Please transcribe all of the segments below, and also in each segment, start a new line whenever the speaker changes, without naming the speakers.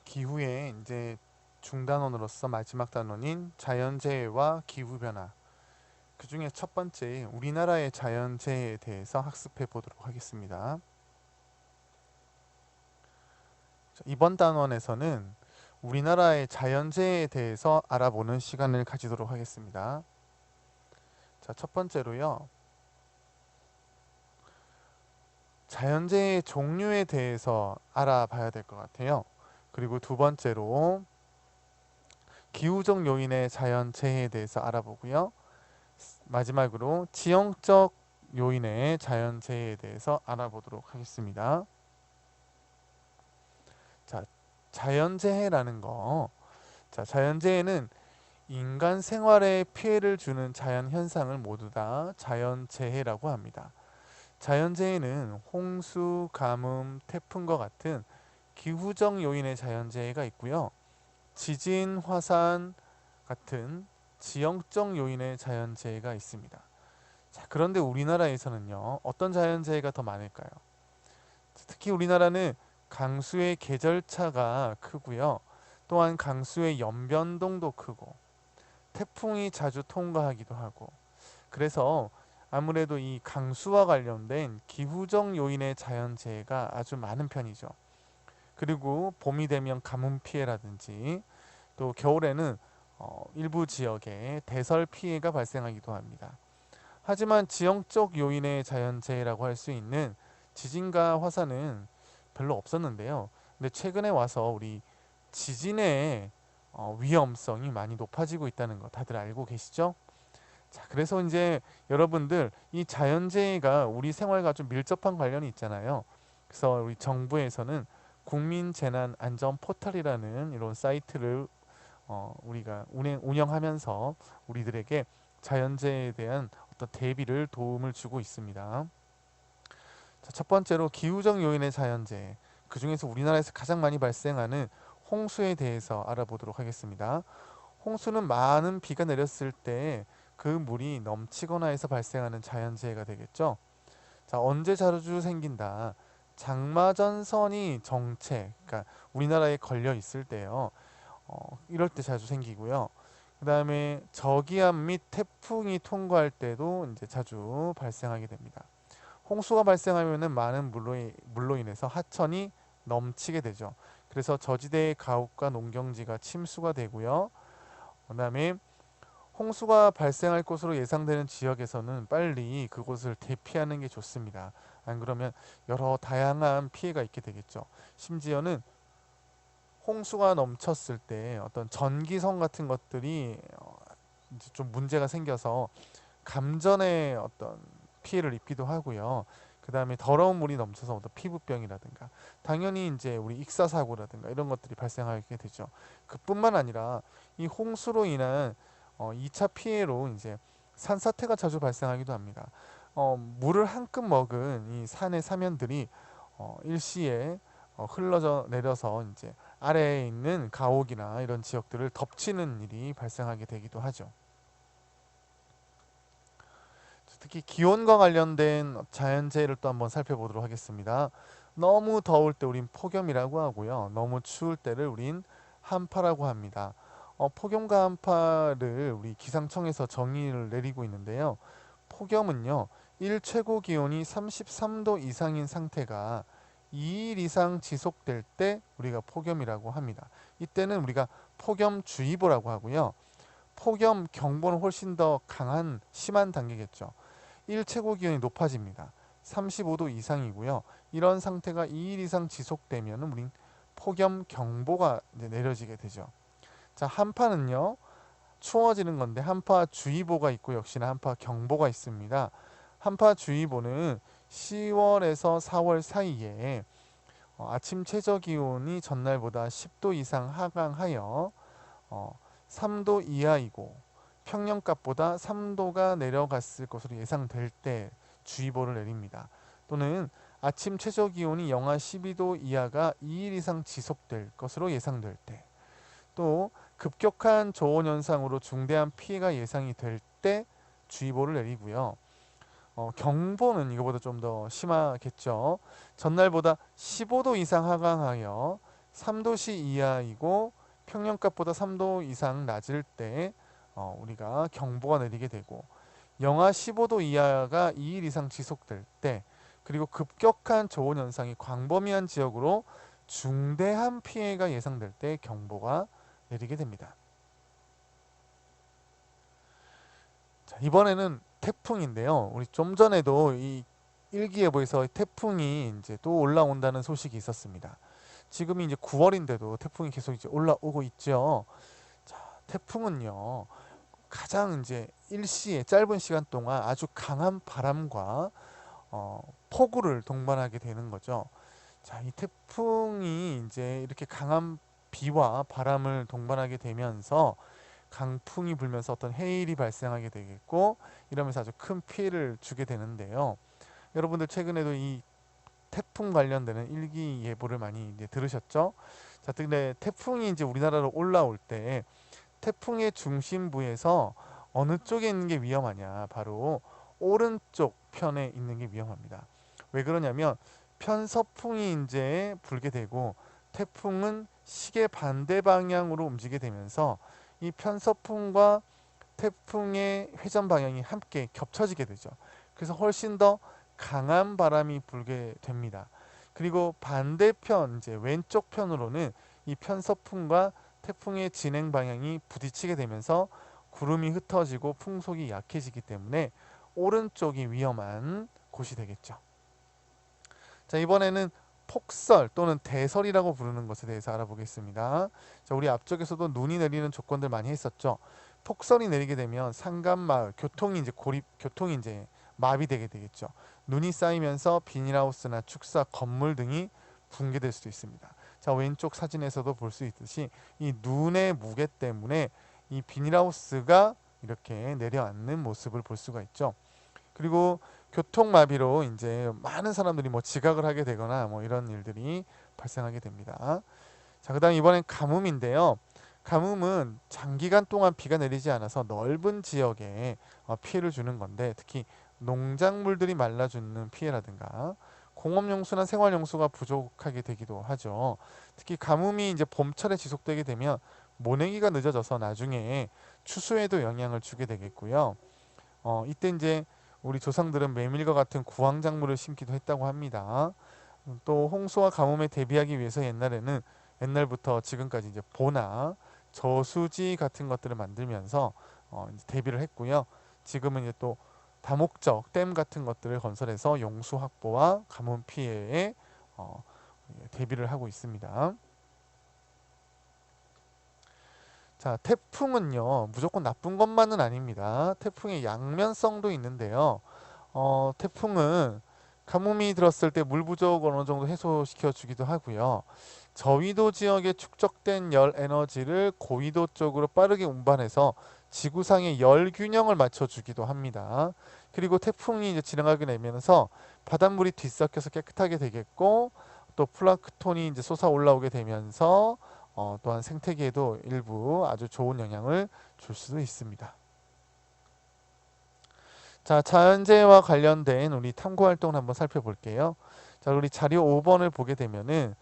기후의 이제 중단원으로서 마지막 단원인 자연재해와 기후변화. 그 중에 첫 번째 우리나라의 자연재해에 대해서 학습해 보도록 하겠습니다. 이번 단원에서는 우리나라의 자연재해에 대해서 알아보는 시간을 가지도록 하겠습니다. 자, 첫 번째로요. 자연재해의 종류에 대해서 알아봐야 될 것 같아요. 그리고 두 번째로 기후적 요인의 자연재해에 대해서 알아보고요. 마지막으로 지형적 요인의 자연재해에 대해서 알아보도록 하겠습니다. 자, 자연재해라는 거. 자, 자연재해는 인간 생활에 피해를 주는 자연 현상을 모두 다 자연재해라고 합니다. 자연재해는 홍수, 가뭄, 태풍과 같은 기후적 요인의 자연재해가 있고요. 지진, 화산 같은 지형적 요인의 자연재해가 있습니다. 자, 그런데 우리나라에서는요, 어떤 자연재해가 더 많을까요? 특히 우리나라는 강수의 계절차가 크고요. 또한 강수의 연변동도 크고, 태풍이 자주 통과하기도 하고, 그래서 아무래도 이 강수와 관련된 기후적 요인의 자연재해가 아주 많은 편이죠. 그리고 봄이 되면 가뭄 피해라든지, 또 겨울에는 일부 지역에 대설 피해가 발생하기도 합니다. 하지만 지형적 요인의 자연재해라고 할 수 있는 지진과 화산은 별로 없었는데요. 근데 최근에 와서 우리 지진의 위험성이 많이 높아지고 있다는 거 다들 알고 계시죠? 자, 그래서 이제 여러분들 이 자연재해가 우리 생활과 좀 밀접한 관련이 있잖아요. 그래서 우리 정부에서는 국민재난안전 포털이라는 이런 사이트를 우리가 운영하면서 우리들에게 자연재해에 대한 어떤 대비를 도움을 주고 있습니다. 자, 첫 번째로 기후적 요인의 자연재해. 그 중에서 우리나라에서 가장 많이 발생하는 홍수에 대해서 알아보도록 하겠습니다. 홍수는 많은 비가 내렸을 때 그 물이 넘치거나 해서 발생하는 자연재해가 되겠죠. 자, 언제 자주 생긴다. 장마전선이 정체, 그러니까 우리나라에 걸려 있을 때요. 이럴 때 자주 생기고요. 그 다음에 저기압 및 태풍이 통과할 때도 이제 자주 발생하게 됩니다. 홍수가 발생하면은 많은 물로 인해서 하천이 넘치게 되죠. 그래서 저지대의 가옥과 농경지가 침수가 되고요. 그다음에 홍수가 발생할 것으로 예상되는 지역에서는 빨리 그곳을 대피하는 게 좋습니다. 안 그러면 여러 다양한 피해가 있게 되겠죠. 심지어는 홍수가 넘쳤을 때 어떤 전기선 같은 것들이 이제 좀 문제가 생겨서 감전에 어떤 피해를 입기도 하고요. 그 다음에 더러운 물이 넘쳐서 어떤 피부병이라든가 당연히 이제 우리 익사사고라든가 이런 것들이 발생하게 되죠. 그뿐만 아니라 이 홍수로 인한 2차 피해로 이제 산사태가 자주 발생하기도 합니다. 물을 한껏 먹은 이 산의 사면들이 일시에 흘러져 내려서 이제 아래에 있는 가옥이나 이런 지역들을 덮치는 일이 발생하게 되기도 하죠. 특히 기온과 관련된 자연재해를 또 한번 살펴보도록 하겠습니다. 너무 더울 때 우린 폭염이라고 하고요. 너무 추울 때를 우린 한파라고 합니다. 폭염과 한파를 우리 기상청에서 정의를 내리고 있는데요. 폭염은요, 일 최고 기온이 33도 이상인 상태가 2일 이상 지속될 때 우리가 폭염이라고 합니다. 이때는 우리가 폭염주의보라고 하고요. 폭염 경보는 훨씬 더 강한 심한 단계겠죠. 1 최고 기온이 높아집니다. 35도 이상이고요. 이런 상태가 2일 이상 지속되면 우린 폭염 경보가 내려지게 되죠. 자, 한파는요. 추워지는 건데 한파주의보가 있고 역시나 한파경보가 있습니다. 한파주의보는 10월에서 4월 사이에 아침 최저 기온이 전날보다 10도 이상 하강하여 3도 이하이고 평년값보다 3도가 내려갔을 것으로 예상될 때 주의보를 내립니다. 또는 아침 최저 기온이 영하 12도 이하가 2일 이상 지속될 것으로 예상될 때, 또 급격한 저온 현상으로 중대한 피해가 예상이 될 때 주의보를 내리고요. 경보는 이거보다 좀 더 심하겠죠. 전날보다 15도 이상 하강하여 3도씨 이하이고 평년값보다 3도 이상 낮을 때 우리가 경보가 내리게 되고, 영하 15도 이하가 2일 이상 지속될 때, 그리고 급격한 저온 현상이 광범위한 지역으로 중대한 피해가 예상될 때 경보가 내리게 됩니다. 자, 이번에는 태풍인데요. 우리 좀 전에도 이 일기예보에서 태풍이 이제 또 올라온다는 소식이 있었습니다. 지금이 이제 9월인데도 태풍이 계속 이제 올라오고 있죠. 자, 태풍은요, 가장 이제 일시에 짧은 시간 동안 아주 강한 바람과 폭우를 동반하게 되는 거죠. 자, 이 태풍이 이제 이렇게 강한 비와 바람을 동반하게 되면서 강풍이 불면서 어떤 해일이 발생하게 되겠고, 이러면서 아주 큰 피해를 주게 되는데요. 여러분들 최근에도 이 태풍 관련되는 일기예보를 많이 이제 들으셨죠? 자, 근데 태풍이 이제 우리나라로 올라올 때 태풍의 중심부에서 어느 쪽에 있는 게 위험하냐? 바로 오른쪽 편에 있는 게 위험합니다. 왜 그러냐면 편서풍이 이제 불게 되고 태풍은 시계 반대 방향으로 움직이게 되면서 이 편서풍과 태풍의 회전 방향이 함께 겹쳐지게 되죠. 그래서 훨씬 더 강한 바람이 불게 됩니다. 그리고 반대편, 이제 왼쪽 편으로는 이 편서풍과 태풍의 진행 방향이 부딪히게 되면서 구름이 흩어지고 풍속이 약해지기 때문에 오른쪽이 위험한 곳이 되겠죠. 자, 이번에는 폭설 또는 대설이라고 부르는 것에 대해서 알아보겠습니다. 자, 우리 앞쪽에서도 눈이 내리는 조건들 많이 했었죠. 폭설이 내리게 되면 상간마을, 교통이 이제 마비되게 되겠죠. 눈이 쌓이면서 비닐하우스나 축사, 건물 등이 붕괴될 수도 있습니다. 자, 왼쪽 사진에서도 볼 수 있듯이 이 눈의 무게 때문에 이 비닐하우스가 이렇게 내려앉는 모습을 볼 수가 있죠. 그리고 교통마비로 이제 많은 사람들이 뭐 지각을 하게 되거나 뭐 이런 일들이 발생하게 됩니다. 자, 그다음 이번엔 가뭄인데요. 가뭄은 장기간 동안 비가 내리지 않아서 넓은 지역에 피해를 주는 건데, 특히 농작물들이 말라 죽는 피해라든가 공업용수나 생활용수가 부족하게 되기도 하죠. 특히 가뭄이 이제 봄철에 지속되게 되면 모내기가 늦어져서 나중에 추수에도 영향을 주게 되겠고요. 이때 이제 우리 조상들은 메밀과 같은 구황작물을 심기도 했다고 합니다. 또 홍수와 가뭄에 대비하기 위해서 옛날부터 지금까지 이제 보나 저수지 같은 것들을 만들면서 이제 대비를 했고요. 지금은 이제 또 다목적 댐 같은 것들을 건설해서 용수 확보와 가뭄 피해에 어, 대비를 하고 있습니다. 자, 태풍은요, 무조건 나쁜 것만은 아닙니다. 태풍의 양면성도 있는데요. 태풍은 가뭄이 들었을 때 물 부족을 어느 정도 해소시켜 주기도 하고요. 저위도 지역에 축적된 열 에너지를 고위도 쪽으로 빠르게 운반해서 지구상의 열 균형을 맞춰 주기도 합니다. 그리고 태풍이 이제 지나가게 되면서 바닷물이 뒤섞여서 깨끗하게 되겠고, 또 플랑크톤이 이제 솟아 올라오게 되면서 또한 생태계에도 일부 아주 좋은 영향을 줄 수도 있습니다. 자, 자연재해와 관련된 우리 탐구 활동을 한번 살펴볼게요. 자, 우리 자료 5번을 보게 되면은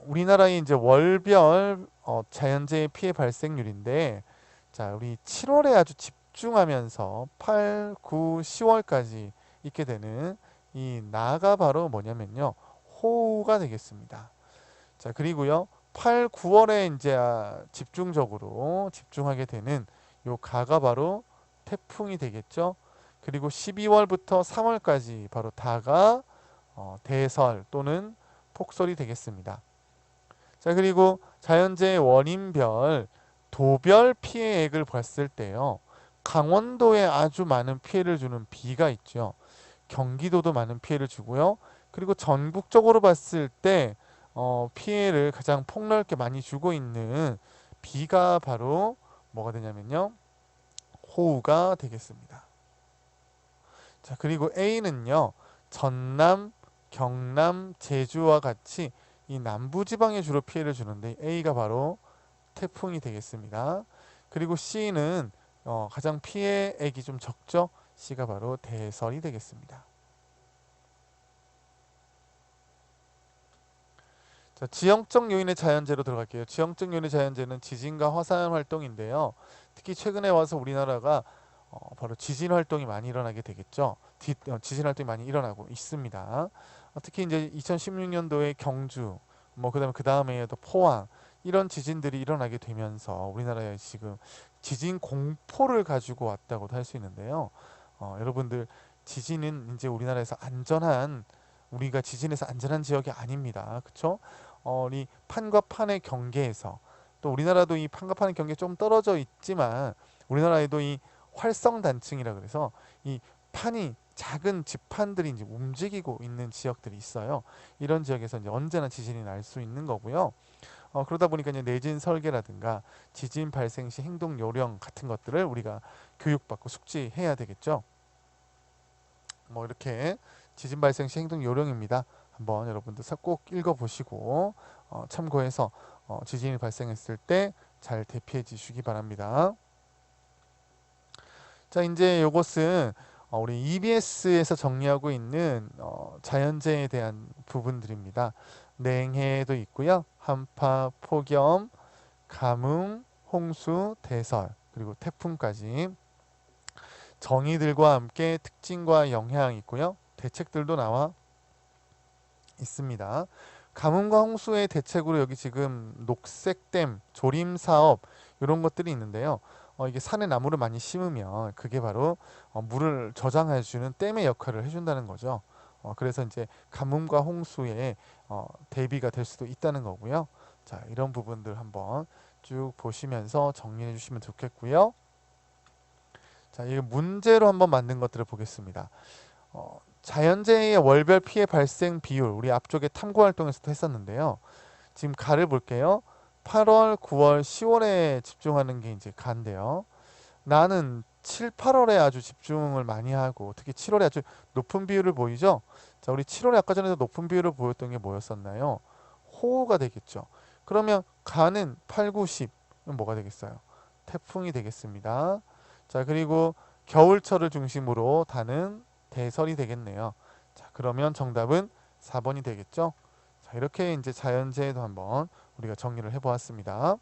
우리나라의 이제 월별 자연재해 피해 발생률인데, 자, 우리 7월에 아주 집중하면서 8, 9, 10월까지 있게 되는 이 나가 바로 뭐냐면요, 호우가 되겠습니다. 자, 그리고요, 8, 9월에 이제 집중하게 되는 요 가가 바로 태풍이 되겠죠. 그리고 12월부터 3월까지 바로 다가 대설 또는 폭설이 되겠습니다. 자, 그리고 자연재해 원인별 도별 피해액을 봤을 때요, 강원도에 아주 많은 피해를 주는 비가 있죠. 경기도도 많은 피해를 주고요. 그리고 전국적으로 봤을 때 피해를 가장 폭넓게 많이 주고 있는 비가 바로 뭐가 되냐면요, 호우가 되겠습니다. 자, 그리고 A는요, 전남, 경남, 제주와 같이 이 남부지방에 주로 피해를 주는데 A가 바로 태풍이 되겠습니다. 그리고 C는 가장 피해액이 좀 적죠. C가 바로 대설이 되겠습니다. 자, 지형적 요인의 자연재해로 들어갈게요. 지형적 요인의 자연재해는 지진과 화산 활동인데요. 특히 최근에 와서 우리나라가 바로 지진 활동이 많이 일어나게 되겠죠. 지진 활동이 많이 일어나고 있습니다. 특히 이제 2016년도에 경주, 뭐 그다음에 그 다음에도 포항 이런 지진들이 일어나게 되면서 우리나라에 지금 지진 공포를 가지고 왔다고도 할 수 있는데요. 여러분들 지진은 이제 우리나라에서 안전한 우리가 지진에서 안전한 지역이 아닙니다. 그렇죠? 이 판과 판의 경계에서 또 우리나라도 이 판과 판의 경계에 좀 떨어져 있지만 우리나라에도 이 활성 단층이라 그래서 이 판이 작은 지판들이 이제 움직이고 있는 지역들이 있어요. 이런 지역에서 이제 언제나 지진이 날 수 있는 거고요. 그러다 보니까 이제 내진 설계라든가 지진 발생 시 행동 요령 같은 것들을 우리가 교육받고 숙지해야 되겠죠. 뭐 이렇게 지진 발생 시 행동 요령입니다. 한번 여러분들 꼭 읽어보시고 참고해서 지진이 발생했을 때 잘 대피해 주시기 바랍니다. 자, 이제 이것은 우리 EBS에서 정리하고 있는 자연재해에 대한 부분들입니다. 냉해도 있고요. 한파, 폭염, 가뭄, 홍수, 대설, 그리고 태풍까지 정의들과 함께 특징과 영향이 있고요. 대책들도 나와 있습니다. 가뭄과 홍수의 대책으로 여기 지금 녹색댐, 조림 사업 이런 것들이 있는데요. 이게 산에 나무를 많이 심으면 그게 바로 물을 저장해 주는 댐의 역할을 해준다는 거죠. 그래서 이제 가뭄과 홍수에 대비가 될 수도 있다는 거고요. 자, 이런 부분들 한번 쭉 보시면서 정리해 주시면 좋겠고요. 자, 이 문제로 한번 만든 것들을 보겠습니다. 자연재해의 월별 피해 발생 비율 우리 앞쪽에 탐구 활동에서도 했었는데요. 지금 가를 볼게요. 8월, 9월, 10월에 집중하는 게 이제 가인데요. 나는 7, 8월에 아주 집중을 많이 하고 특히 7월에 아주 높은 비율을 보이죠? 자, 우리 7월에 아까 전에도 높은 비율을 보였던 게 뭐였었나요? 호우가 되겠죠. 그러면 가는 8, 9, 10은 뭐가 되겠어요? 태풍이 되겠습니다. 자, 그리고 겨울철을 중심으로 다는 대설이 되겠네요. 자, 그러면 정답은 4번이 되겠죠? 자, 이렇게 이제 자연재해도 한번 우리가 정리를 해보았습니다.